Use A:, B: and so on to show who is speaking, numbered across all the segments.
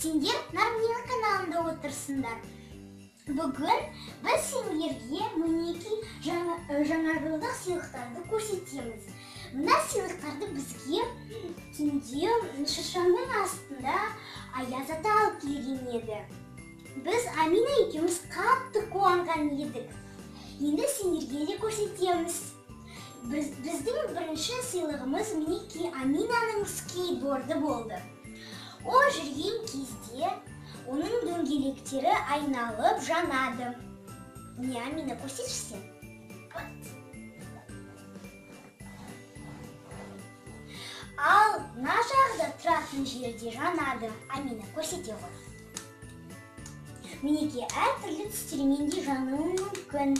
A: Сендер NarMina каналында отырсыңдар. Бүгін біз сендерге мінекей жаңа жылдық сыйлықтарды көрсетеміз. Мына сыйлықтарды бізге түнде шыршаның астында аяз ата алып келген еді. Біз Амина екеуміз қатты қуанған едік. Енді сендерге де көрсетеміз. Біздің бірінші сыйлығымыз мінекей Аминаның скейтборды болды. Ол жүрген кезде оның дөңгелектері айналып жанады. Не, Амина, көрсетші сен? Ал мына жақта тұратын жерде жанады. Амина, көрсете ғой. Мінекей әртүрлі түстермен де жануы мүмкін.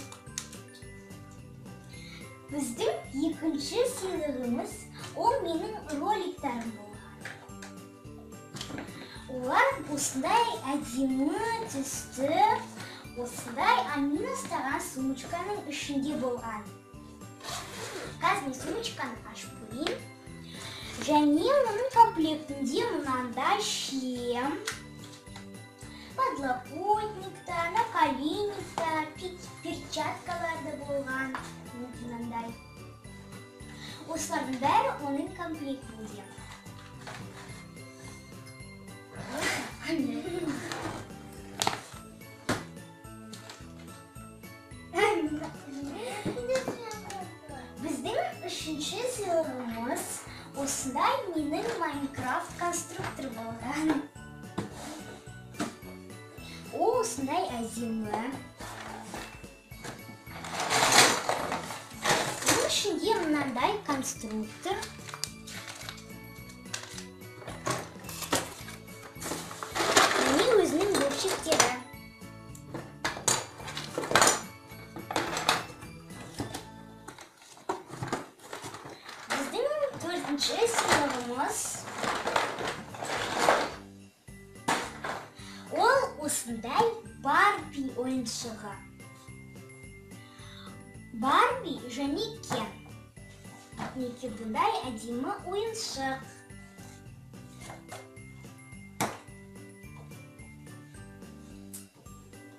A: Біздің екінші сыйлығымыз ол менің роликтарым болған. Олар осындай әдемі түсті, осындай Амина ұстаған сумочканың ішінде болған. Қазір мен сумочканы ашып көрейін. Және оның комплектінде мынандай шем, подлокотниктар, наколенниктар, перчаткалар да болған. Мынандай. Осылардың бәрі оның комплектінде. Біздің үшінші сыйлығымыз осындай менің Майнкрафт конструктор болған. Ол осындай әдемі. Оның ішінде мынандай конструктор. Өзінің бөлшектері. Біздің төртінші сыйлығымыз ол осындай Барби ойыншығы. Барби және Кен. Неке бұндай әдемі ойыншық.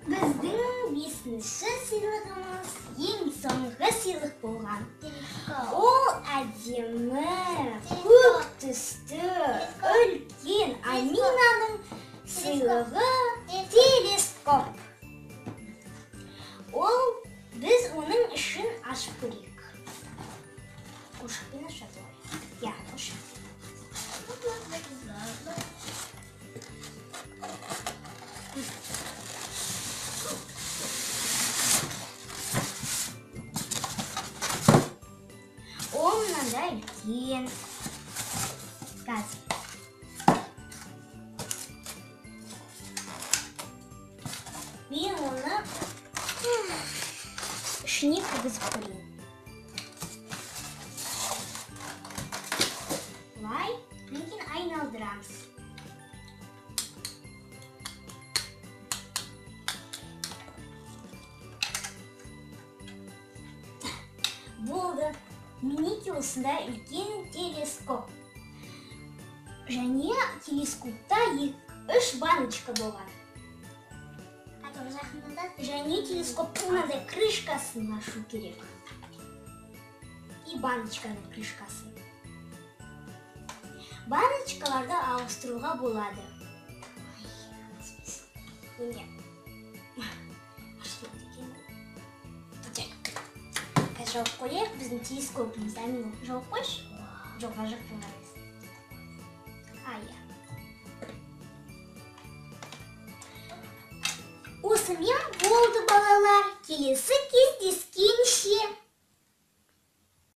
A: Біздің бесінші сыйлығымыз ең соңғы сыйлық болған. Ол әдемі, көк түсті, үлкен Аминаның сыйлығы телескоп. Біз оның ішін ашып көрейік. Ошақпен ашады ғой. Я, ошақ. Мынандай үлкен газ. Мен оны ішіне кіргізіп көрейін. Былай кейін айналдырамыз. Болды. Мінекей осындай үлкен телескоп. Және телескопта 3 баночка болған. Және телескоптың мынандай крышкасын ашу керек. И баночканың крышкасын. Баночкаларды ауыстыруға болады. Міне. Жауып қойып, біздің телескопымыз. Амина, жауып қойшы? Жоқ, жақтың қарайыз. Осымен болды балалар. Келесі кездескенше.